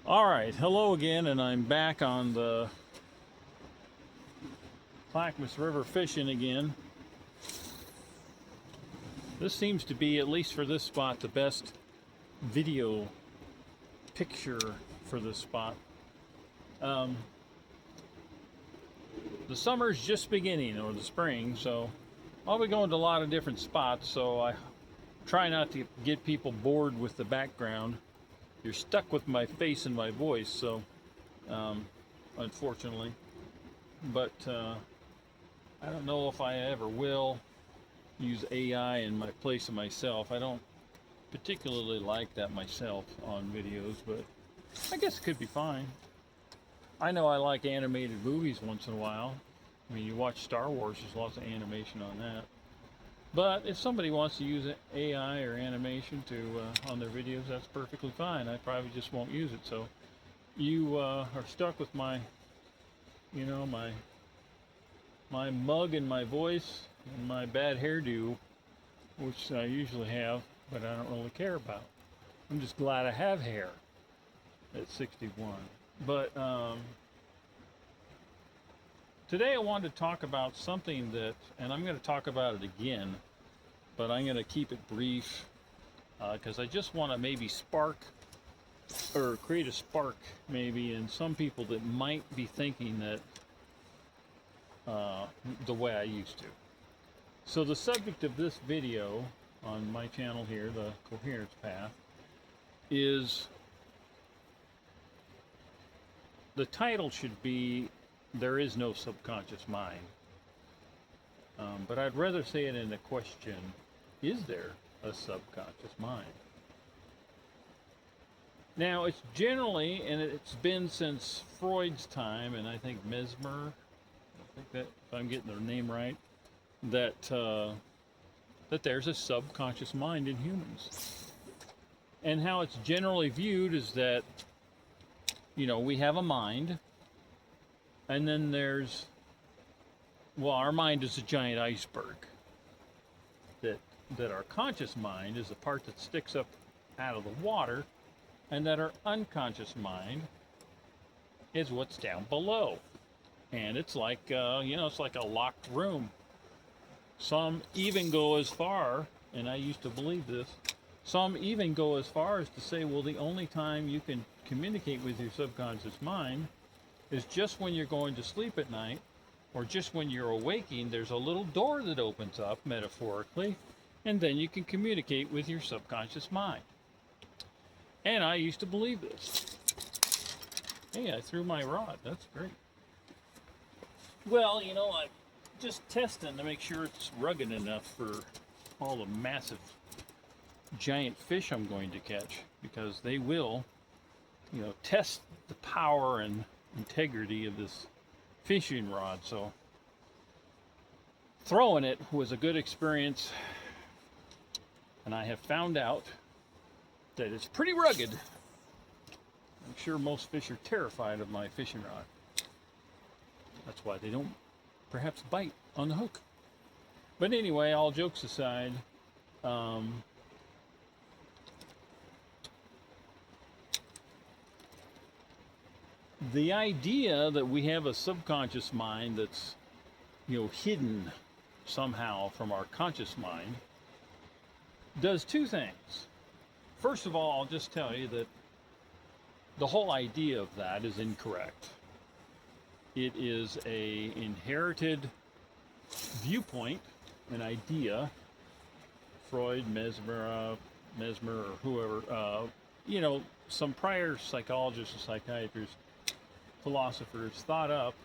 All right, hello again, and I'm back on the Clackamas River fishing again. This seems to be, at least for this spot, the best video picture for this spot. The summer's just beginning, or the spring, so I'll be going to a lot of different spots, so I try not to get people bored with the background. You're stuck with my face and my voice, so unfortunately. But I don't know if I ever will use AI in my place of myself. I don't particularly like that myself on videos, but I guess it could be fine. I know I like animated movies once in a while. I mean, you watch Star Wars, there's lots of animation on that. But if somebody wants to use AI or animation to on their videos, that's perfectly fine. I probably just won't use it. So you are stuck with my, my mug and my voice and my bad hairdo, which I usually have, but I don't really care about. I'm just glad I have hair at 61. But today I wanted to talk about something that, and I'm going to talk about it again, but I'm going to keep it brief because I just want to maybe spark or create a spark maybe in some people that might be thinking that the way I used to. So the subject of this video on my channel here, the Coherence Path, is, the title should be "There is no subconscious mind," but I'd rather say it in a question: is there a subconscious mind? Now, it's generally, and it's been since Freud's time, and I think Mesmer, I think that if I'm getting their name right, that that there's a subconscious mind in humans. And how it's generally viewed is that, we have a mind, and then there's, our mind is a giant iceberg. That our conscious mind is the part that sticks up out of the water, and that our unconscious mind is what's down below. And it's like, it's like a locked room. Some even go as far, and I used to believe this, some even go as far as to say, well, the only time you can communicate with your subconscious mind is just when you're going to sleep at night, or just when you're awaking. There's a little door that opens up, metaphorically, and then you can communicate with your subconscious mind. And I used to believe this. Hey, I threw my rod. That's great. Well, I'm just testing to make sure it's rugged enough for all the massive giant fish I'm going to catch, because they will, test the power and integrity of this fishing rod. So throwing it was a good experience, and I have found out that it's pretty rugged. I'm sure most fish are terrified of my fishing rod. That's why they don't perhaps bite on the hook. But anyway, all jokes aside, the idea that we have a subconscious mind that's, hidden somehow from our conscious mind does two things. First of all, I'll just tell you that the whole idea of that is incorrect. It is a inherited viewpoint, an idea. Freud, Mesmer, or whoever, some prior psychologists and psychiatrists, philosophers thought up.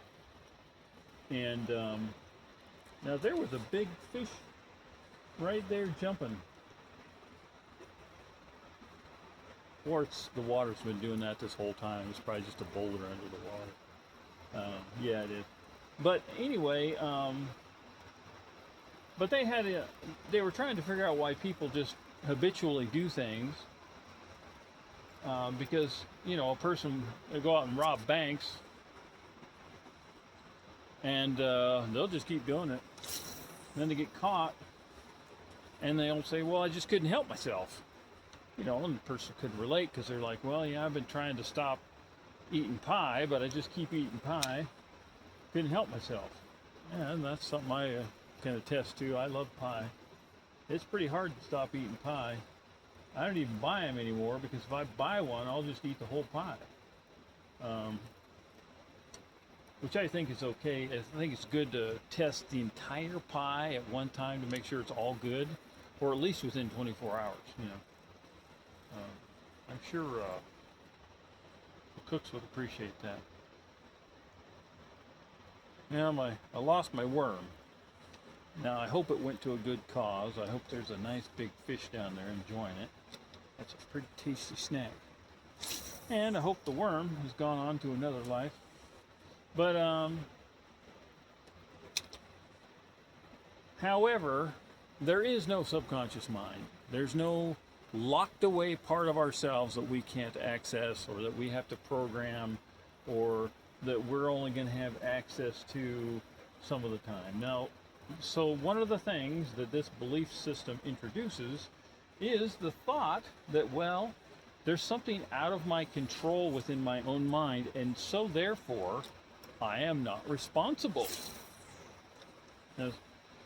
And now there was a big fish right there jumping. Or the water's been doing that this whole time. It's probably just a boulder under the water. Yeah, it is. But anyway, but they were trying to figure out why people just habitually do things. Because, a person, they go out and rob banks, and they'll just keep doing it. And then they get caught, and they'll say, well, I just couldn't help myself. And the person could relate, because they're like, well, yeah, I've been trying to stop eating pie, but I just keep eating pie. Couldn't help myself. And that's something I can attest to. I love pie. It's pretty hard to stop eating pie. I don't even buy them anymore because if I buy one, I'll just eat the whole pie. Which I think is okay. I think it's good to test the entire pie at one time to make sure it's all good, or at least within 24 hours. I'm sure the cooks would appreciate that. Now I lost my worm. Now I hope it went to a good cause. I hope there's a nice big fish down there enjoying it. That's a pretty tasty snack. And I hope the worm has gone on to another life. But however, there is no subconscious mind. There's no locked away part of ourselves that we can't access, or that we have to program, or that we're only going to have access to some of the time. Now, so one of the things that this belief system introduces is the thought that, well, there's something out of my control within my own mind, and so therefore I am not responsible. Now,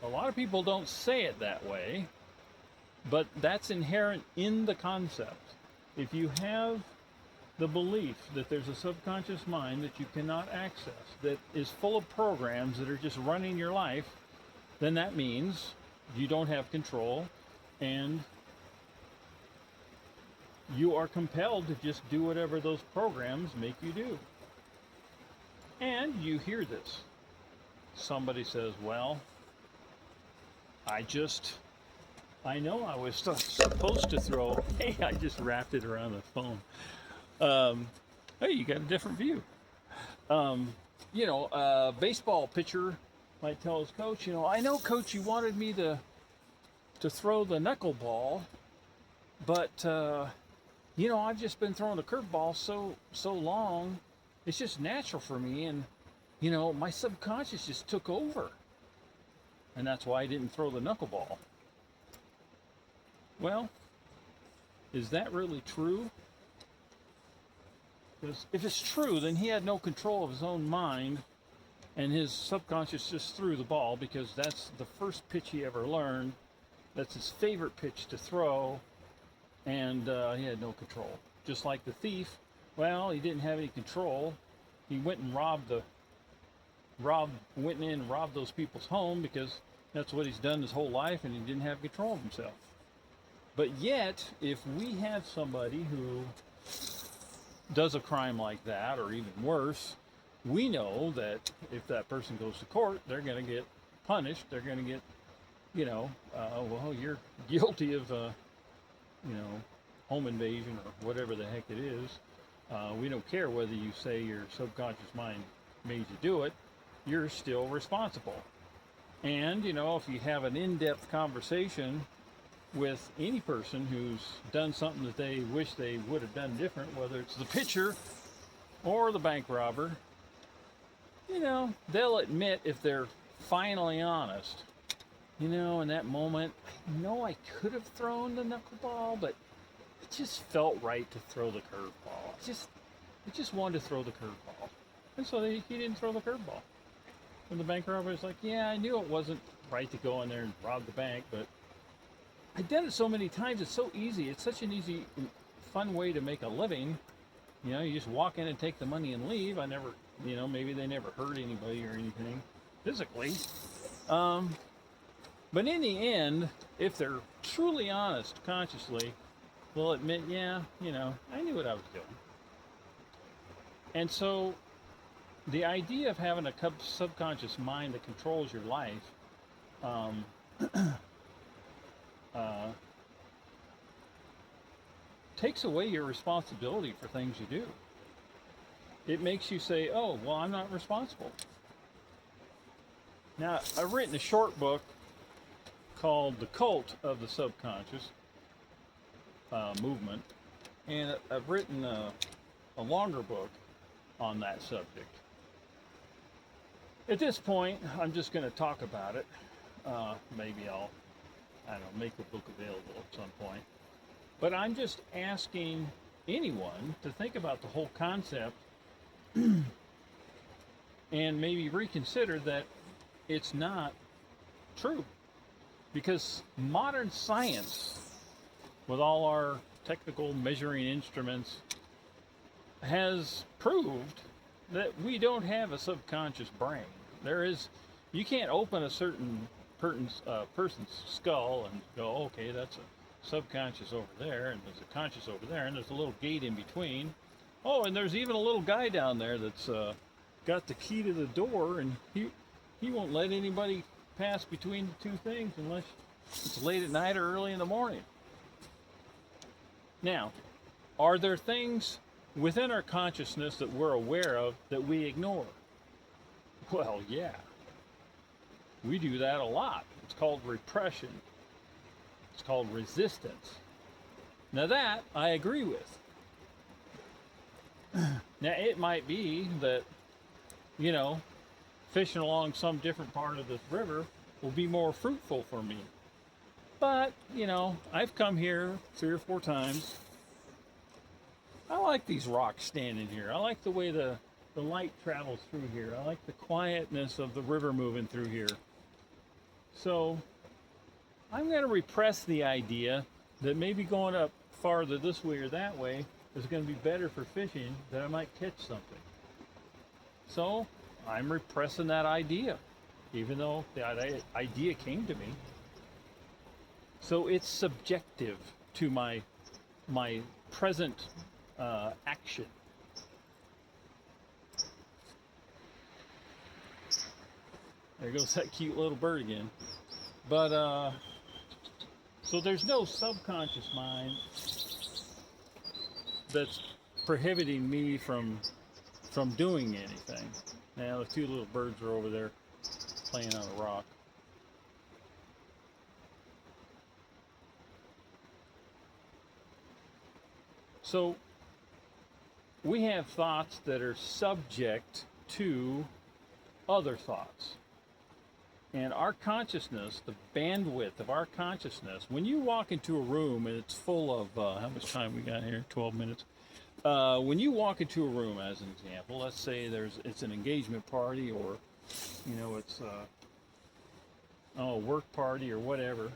a lot of people don't say it that way, but that's inherent in the concept. If you have the belief that there's a subconscious mind that you cannot access, that is full of programs that are just running your life, then that means you don't have control, and you are compelled to just do whatever those programs make you do. And you hear this. Somebody says, well, I know I was supposed to throw. Hey, I just wrapped it around the phone. Hey, you got a different view. A baseball pitcher might tell his coach, I know, coach, you wanted me to throw the knuckleball, but I've just been throwing the curveball so long, it's just natural for me, and my subconscious just took over, and that's why I didn't throw the knuckleball. Well, is that really true? Because if it's true, then he had no control of his own mind, and his subconscious just threw the ball because that's the first pitch he ever learned. That's his favorite pitch to throw, and he had no control. Just like the thief, well, he didn't have any control. He went and robbed those people's home because that's what he's done his whole life, and he didn't have control of himself. But yet, if we have somebody who does a crime like that, or even worse, we know that if that person goes to court, they're going to get punished. They're going to get, well, you're guilty of, home invasion or whatever the heck it is. We don't care whether you say your subconscious mind made you do it. You're still responsible. And, if you have an in-depth conversation with any person who's done something that they wish they would have done different, whether it's the pitcher or the bank robber, they'll admit, if they're finally honest, in that moment, I know I could have thrown the knuckleball, but it just felt right to throw the curveball. I just wanted to throw the curveball. And so he didn't throw the curveball. And the bank robber was like, yeah, I knew it wasn't right to go in there and rob the bank, but I did it so many times. It's so easy. It's such an easy, fun way to make a living. You just walk in and take the money and leave. I never, maybe they never hurt anybody or anything physically. But in the end, if they're truly honest, consciously, they'll admit, yeah, I knew what I was doing. And so the idea of having a subconscious mind that controls your life takes away your responsibility for things you do. It makes you say, oh, well, I'm not responsible. Now, I've written a short book called The Cult of the Subconscious Movement, and I've written a longer book on that subject. At this point, I'm just going to talk about it. Maybe I'll make the book available at some point. But I'm just asking anyone to think about the whole concept and maybe reconsider that it's not true. Because modern science, with all our technical measuring instruments, has proved that we don't have a subconscious brain. You can't open a certain person's skull and go, okay, that's a subconscious over there, and there's a conscious over there, and there's a little gate in between. Oh, and there's even a little guy down there that's got the key to the door, and he won't let anybody pass between the two things unless it's late at night or early in the morning. Now, are there things within our consciousness that we're aware of that we ignore? Well, yeah. We do that a lot. It's called repression. It's called resistance. Now that I agree with. Now it might be that, fishing along some different part of this river will be more fruitful for me. But, I've come here 3 or 4 times. I like these rocks standing here. I like the way the light travels through here. I like the quietness of the river moving through here. So I'm going to repress the idea that maybe going up farther this way or that way is going to be better for fishing, that I might catch something. So I'm repressing that idea, even though the idea came to me. So it's subjective to my present action. There goes that cute little bird again. But so there's no subconscious mind that's prohibiting me from doing anything. Now the 2 little birds are over there playing on a rock. So we have thoughts that are subject to other thoughts. And our consciousness, the bandwidth of our consciousness, when you walk into a room and it's full of, how much time we got here? 12 minutes. When you walk into a room, as an example, let's say it's an engagement party, or, it's a work party or whatever.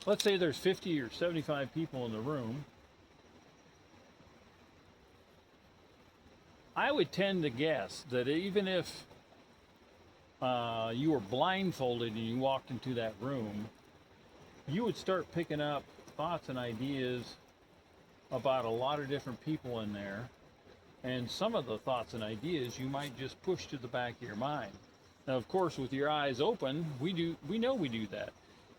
Let's say there's 50 or 75 people in the room. I would tend to guess that even if you were blindfolded and you walked into that room, you would start picking up thoughts and ideas about a lot of different people in there. And some of the thoughts and ideas you might just push to the back of your mind. Now, of course, with your eyes open, we know we do that.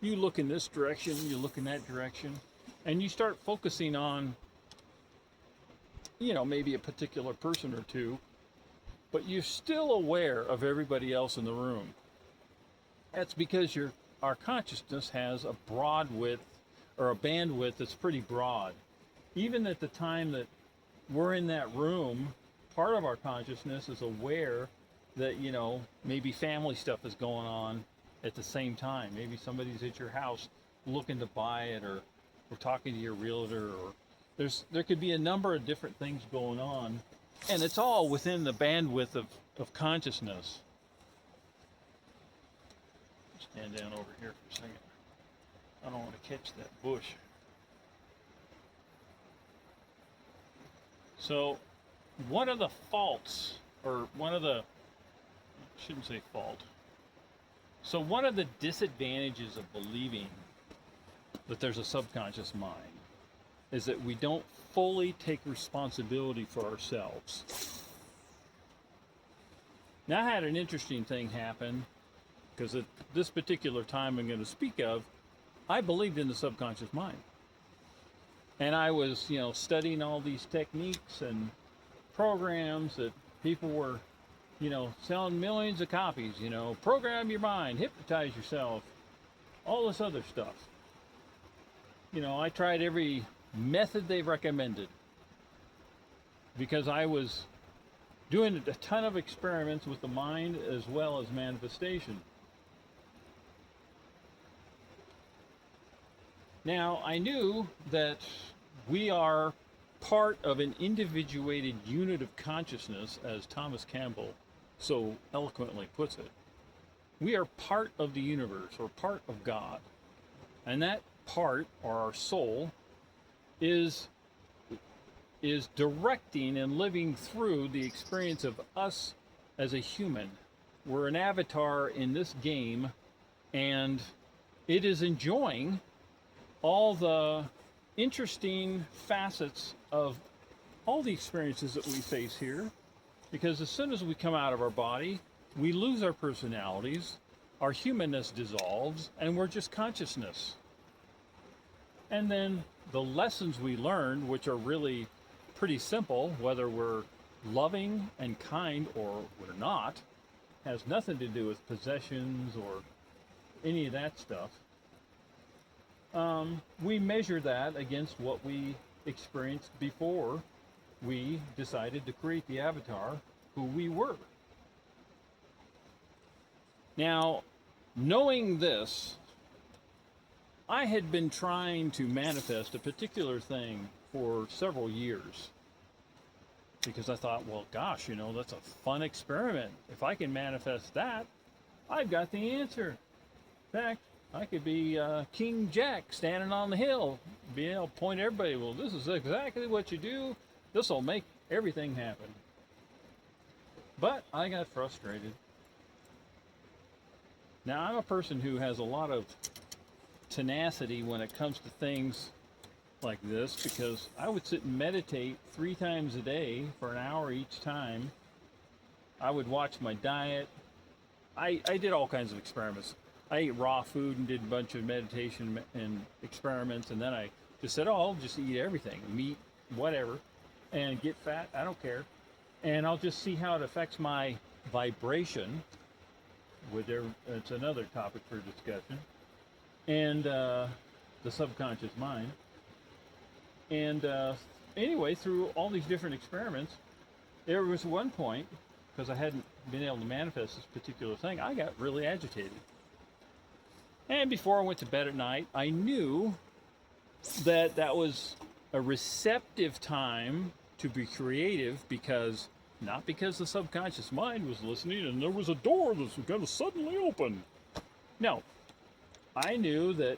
You look in this direction, you look in that direction, and you start focusing on, maybe a particular person or two, but you're still aware of everybody else in the room. That's because our consciousness has a broad width, or a bandwidth that's pretty broad. Even at the time that we're in that room, part of our consciousness is aware that, maybe family stuff is going on at the same time. Maybe somebody's at your house looking to buy it, or talking to your realtor, or there could be a number of different things going on, and it's all within the bandwidth of consciousness. Stand down over here for a second. I don't want to catch that bush. So one of the faults, or I shouldn't say fault. So one of the disadvantages of believing that there's a subconscious mind is that we don't fully take responsibility for ourselves. Now, I had an interesting thing happen, because at this particular time I'm going to speak of, I believed in the subconscious mind. And I was, studying all these techniques and programs that people were, selling millions of copies, program your mind, hypnotize yourself, all this other stuff. I tried every method they recommended, because I was doing a ton of experiments with the mind as well as manifestation. Now, I knew that we are part of an individuated unit of consciousness, as Thomas Campbell so eloquently puts it. We are part of the universe, or part of God. And that part, or our soul, is directing and living through the experience of us as a human. We're an avatar in this game, and it is enjoying all the interesting facets of all the experiences that we face here, because as soon as we come out of our body, we lose our personalities, our humanness dissolves, and we're just consciousness. And then the lessons we learn, which are really pretty simple, whether we're loving and kind or we're not, has nothing to do with possessions or any of that stuff. We measure that against what we experienced before we decided to create the avatar who we were. Now, knowing this, I had been trying to manifest a particular thing for several years, because I thought, well, gosh, that's a fun experiment. If I can manifest that, I've got the answer. In fact, I could be King Jack standing on the hill, being able to point everybody, well, this is exactly what you do. This will make everything happen. But I got frustrated. Now, I'm a person who has a lot of tenacity when it comes to things like this, because I would sit and meditate 3 times a day for an hour each time. I would watch my diet. I did all kinds of experiments. I ate raw food and did a bunch of meditation and experiments, and then I just said, oh, I'll just eat everything, meat, whatever, and get fat, I don't care. And I'll just see how it affects my vibration. It's another topic for discussion. And the subconscious mind. And anyway, through all these different experiments, there was one point, because I hadn't been able to manifest this particular thing, I got really agitated. And before I went to bed at night, I knew that that was a receptive time to be creative, not because the subconscious mind was listening and there was a door that was going to suddenly open. No, I knew that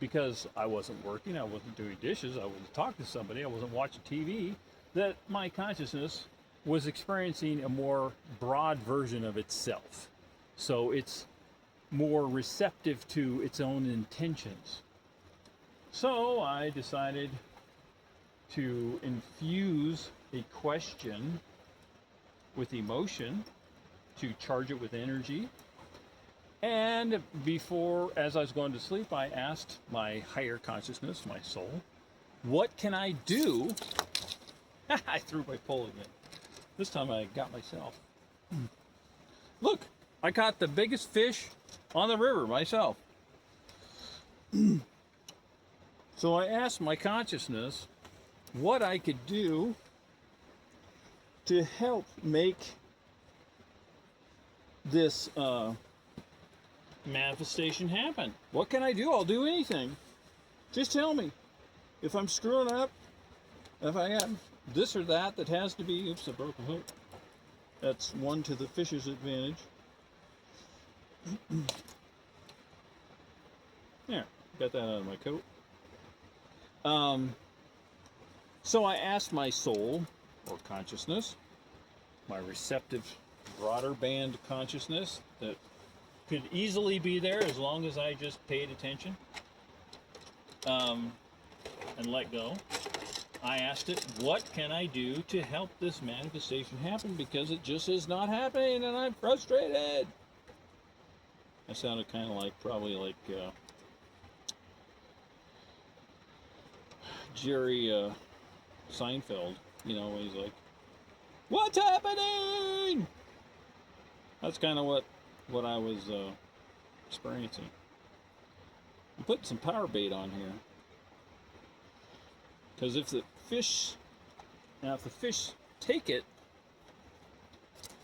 because I wasn't working, I wasn't doing dishes, I wasn't talking to somebody, I wasn't watching TV, that my consciousness was experiencing a more broad version of itself. So it's more receptive to its own intentions. So I decided to infuse a question with emotion, to charge it with energy. And as I was going to sleep, I asked my higher consciousness, my soul, what can I do? I threw my pole again. This time I got myself. Look, I caught the biggest fish on the river myself. So I asked my consciousness what I could do to help make this manifestation happen. What can I do? I'll do anything. Just tell me. If I'm screwing up, if I got this or that has to be, oops, I broke a hook. That's one to the fish's advantage. There, got that out of my coat. So I asked my soul, or consciousness, my receptive, broader band consciousness that could easily be there as long as I just paid attention and let go. I asked it, what can I do to help this manifestation happen? Because it just is not happening and I'm frustrated. I sounded kind of probably like Jerry Seinfeld, he's like, what's happening? That's kind of what I was experiencing. I'm putting some power bait on here, because if the fish take it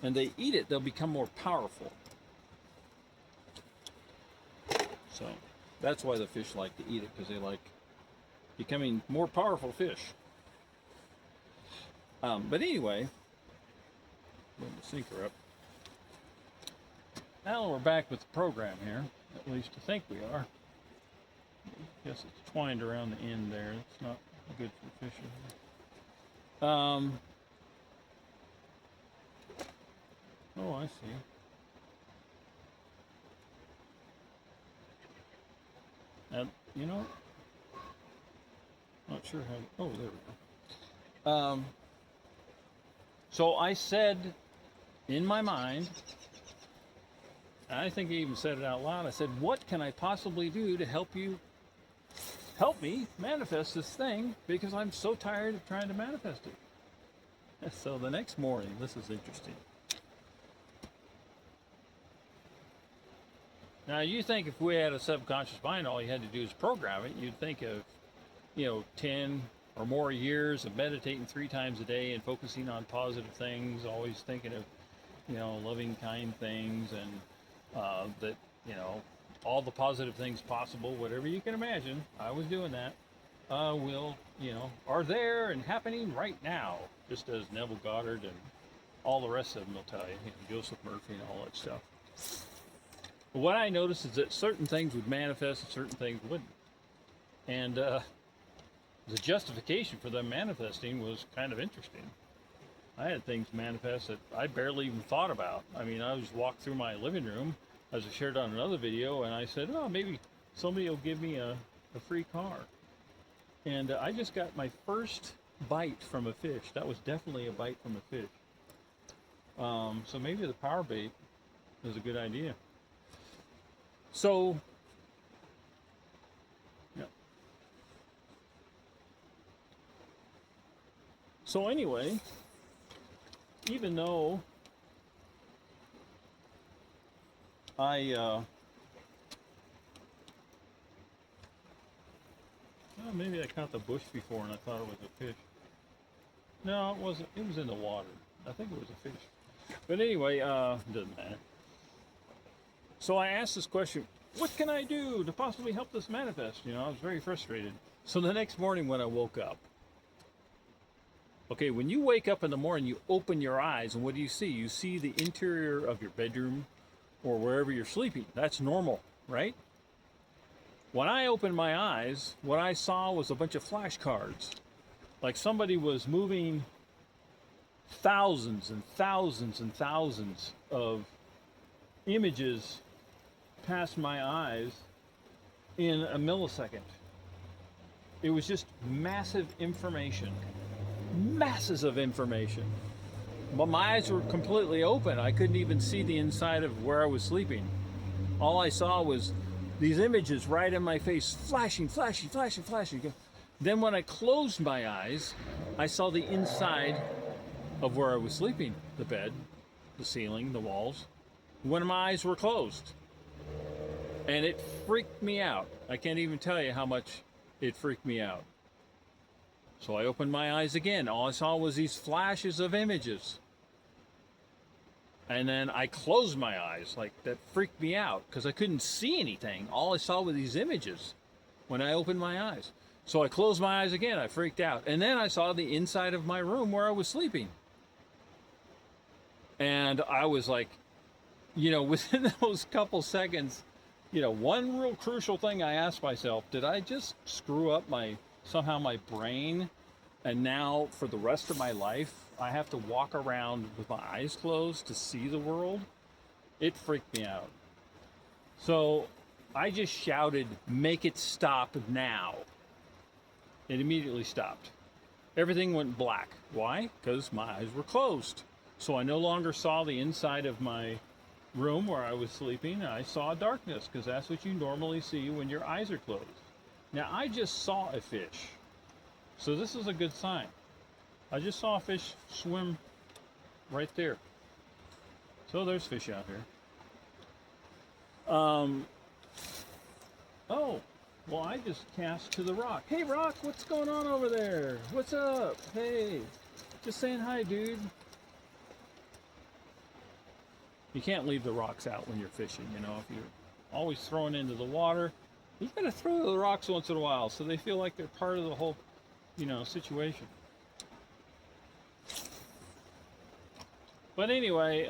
and they eat it, they'll become more powerful. So that's why the fish like to eat it, because they like becoming more powerful fish. But anyway, put the sinker up. Now we're back with the program here. At least I think we are. I guess it's twined around the end there. It's not good for fishing. Oh, I see. And you know, not sure how. Oh, there we go. So I said in my mind, and I think I even said it out loud. I said, "What can I possibly do to help me manifest this thing? Because I'm so tired of trying to manifest it." So the next morning, this is interesting. Now you think if we had a subconscious mind, all you had to do is program it. You'd think of, 10 or more years of meditating 3 times a day and focusing on positive things, always thinking of, loving, kind things, and that, all the positive things possible, whatever you can imagine. I was doing that. Are there and happening right now, just as Neville Goddard and all the rest of them will tell you, Joseph Murphy and all that stuff. But what I noticed is that certain things would manifest and certain things wouldn't. And the justification for them manifesting was kind of interesting. I had things manifest that I barely even thought about. I mean, I was walked through my living room, as I shared on another video, and I said, oh, maybe somebody will give me a free car. And I just got my first bite from a fish. That was definitely a bite from a fish. So maybe the power bait is a good idea. So, yeah. So anyway, even though maybe I caught the bush before and I thought it was a fish. No, it wasn't. It was in the water. I think it was a fish. But anyway, it doesn't matter. So I asked this question, what can I do to possibly help this manifest? I was very frustrated. So the next morning when I woke up, okay, when you wake up in the morning, you open your eyes, and what do you see? You see the interior of your bedroom or wherever you're sleeping. That's normal, right? When I opened my eyes, what I saw was a bunch of flashcards. Like somebody was moving thousands and thousands and thousands of images past my eyes in a millisecond. It was just massive information. Masses of information. But my eyes were completely open. I couldn't even see the inside of where I was sleeping. All I saw was these images right in my face, flashing, flashing, flashing, flashing. Then when I closed my eyes, I saw the inside of where I was sleeping. The bed, the ceiling, the walls. When my eyes were closed. And it freaked me out. I can't even tell you how much it freaked me out. So I opened my eyes again. All I saw was these flashes of images. And then I closed my eyes. Like, that freaked me out because I couldn't see anything. All I saw were these images when I opened my eyes. So I closed my eyes again. I freaked out. And then I saw the inside of my room where I was sleeping. And I was like, within those couple seconds, one real crucial thing I asked myself, did I just screw up somehow my brain, and now for the rest of my life I have to walk around with my eyes closed to see the world? It freaked me out. So I just shouted, make it stop now. It immediately stopped. Everything went black. Why? Because my eyes were closed. So I no longer saw the inside of my room where I was sleeping. I saw darkness because that's what you normally see when your eyes are closed. Now I just saw a fish. So this is a good sign. I just saw a fish swim right there. So there's fish out here. Oh, well, I just cast to the rock. Hey, rock, what's going on over there? What's up? Hey, just saying hi, dude. You can't leave the rocks out when you're fishing, if you're always throwing into the water. You gotta throw the rocks once in a while so they feel like they're part of the whole, situation. But anyway,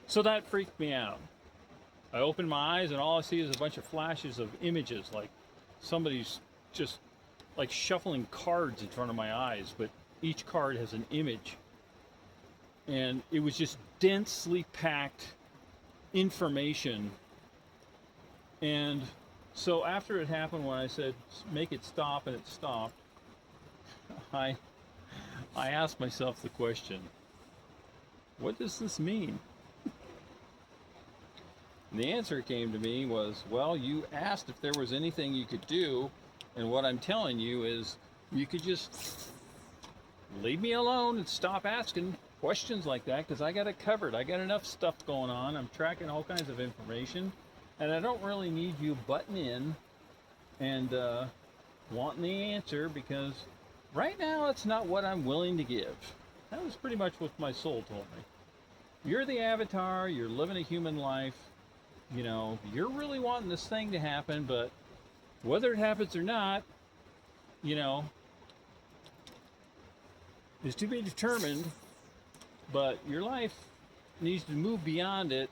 so that freaked me out. I open my eyes and all I see is a bunch of flashes of images, like somebody's just like shuffling cards in front of my eyes, but each card has an image. And it was just densely packed information. And so after it happened, when I said make it stop and it stopped, I asked myself the question, what does this mean? And the answer came to me was, well, you asked if there was anything you could do, and what I'm telling you is you could just leave me alone and stop asking questions like that, because I got it covered. I got enough stuff going on. I'm tracking all kinds of information, and I don't really need you butting in and wanting the answer, because right now it's not what I'm willing to give. That was pretty much what my soul told me. You're the avatar, you're living a human life, you know, you're really wanting this thing to happen, but whether it happens or not, you know, is to be determined. But your life needs to move beyond it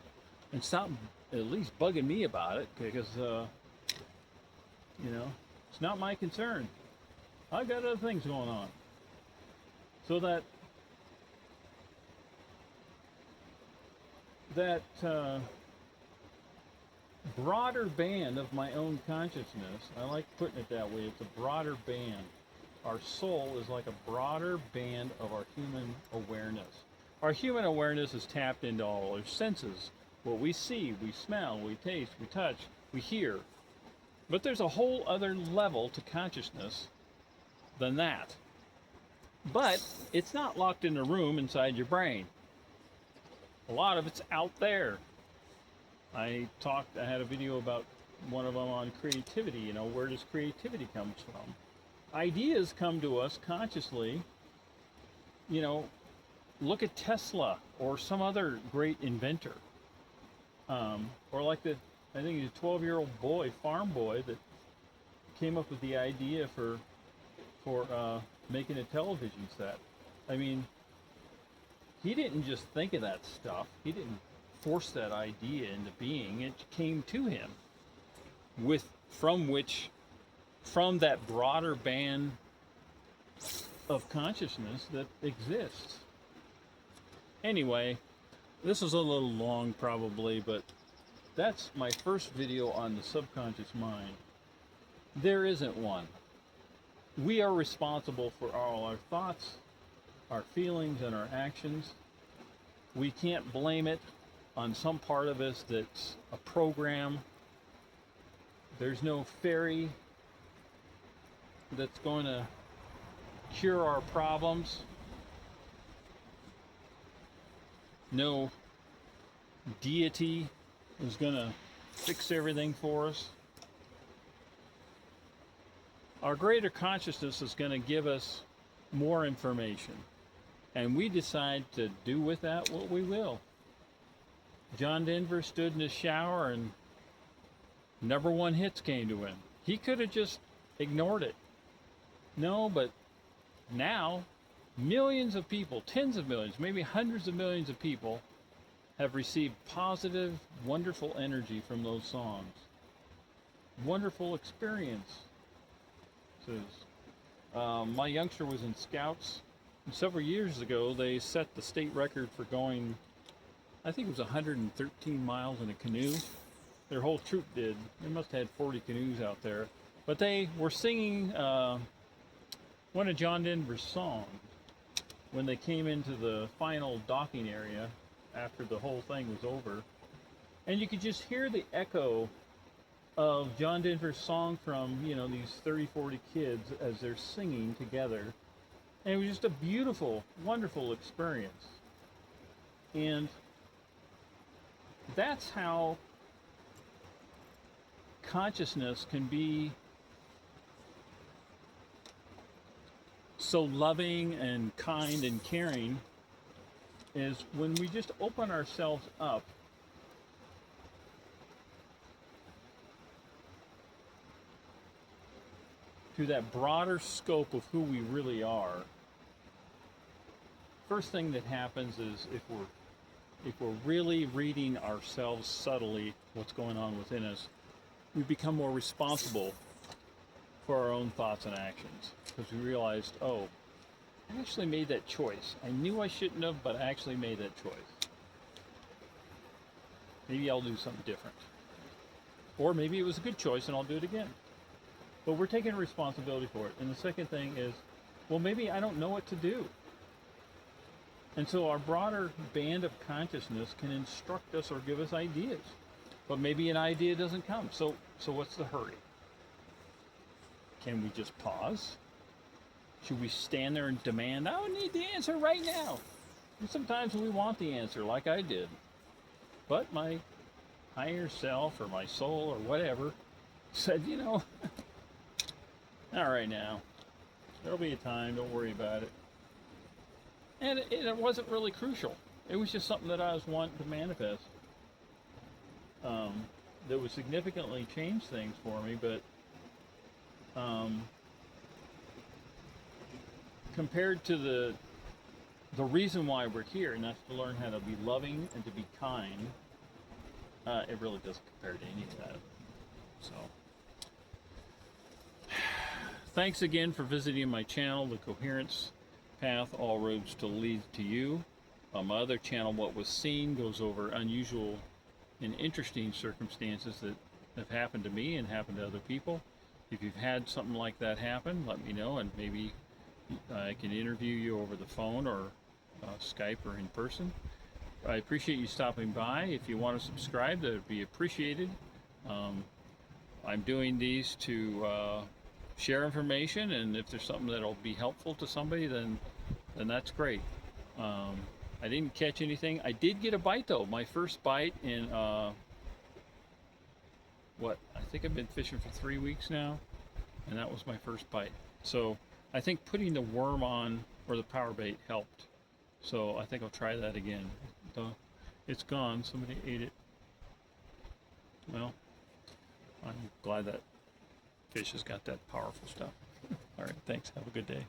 and stop at least bugging me about it, because, you know, it's not my concern. I've got other things going on. So that broader band of my own consciousness, I like putting it that way, it's a broader band. Our soul is like a broader band of our human awareness. Our human awareness is tapped into all our senses. What we see, we smell, we taste, we touch, we hear. But there's a whole other level to consciousness than that. But it's not locked in a room inside your brain. A lot of it's out there. I had a video about one of them on creativity. You know, where does creativity come from? Ideas come to us consciously. You know, look at Tesla or some other great inventor. Or like I think he's a 12-year-old boy, farm boy, that came up with the idea for making a television set. I mean, he didn't just think of that stuff. He didn't force that idea into being. It came to him from that broader band of consciousness that exists. Anyway, this is a little long probably, but that's my first video on the subconscious mind. There isn't one. We are responsible for all our thoughts, our feelings, and our actions. We can't blame it on some part of us that's a program. There's no fairy that's going to cure our problems. No deity is going to fix everything for us. Our greater consciousness is going to give us more information, and we decide to do with that what we will. John Denver stood in his shower and #1 hits came to him. He could have just ignored it. No, but now millions of people, tens of millions, maybe hundreds of millions of people have received positive, wonderful energy from those songs. Wonderful experience. My youngster was in Scouts. And several years ago, they set the state record for going, I think it was 113 miles in a canoe. Their whole troop did. They must have had 40 canoes out there. But they were singing one of John Denver's songs when they came into the final docking area after the whole thing was over. And you could just hear the echo of John Denver's song from, you know, these 30, 40 kids as they're singing together. And it was just a beautiful, wonderful experience. And that's how consciousness can be so loving and kind and caring, is when we just open ourselves up to that broader scope of who we really are, first thing that happens is if we're really reading ourselves subtly, what's going on within us, we become more responsible for our own thoughts and actions because we realized, oh, I actually made that choice. I knew I shouldn't have, but I actually made that choice. Maybe I'll do something different. Or maybe it was a good choice and I'll do it again. But we're taking responsibility for it. And the second thing is, well, maybe I don't know what to do. And so our broader band of consciousness can instruct us or give us ideas. But maybe an idea doesn't come. So what's the hurry? Can we just pause? Should we stand there and demand, I need the answer right now? And sometimes we want the answer, like I did. But my higher self or my soul or whatever said, all right now, there'll be a time, don't worry about it. And it wasn't really crucial. It was just something that I was wanting to manifest. That would significantly change things for me, but compared to the reason why we're here, and that's to learn how to be loving and to be kind, it really doesn't compare to any of that. So, thanks again for visiting my channel, The Coherence Path, All Roads to Lead to You. My other channel, What Was Seen, goes over unusual and interesting circumstances that have happened to me and happened to other people. If you've had something like that happen, let me know, and maybe I can interview you over the phone or Skype or in person. I appreciate you stopping by. If you want to subscribe, that would be appreciated. I'm doing these to share information, and if there's something that'll be helpful to somebody, then that's great. I didn't catch anything. I did get a bite though. My first bite in I think I've been fishing for 3 weeks now, and that was my first bite. So I think putting the worm on or the power bait helped. So I think I'll try that again. It's gone. Somebody ate it. Well, I'm glad that fish has got that powerful stuff. All right, thanks. Have a good day.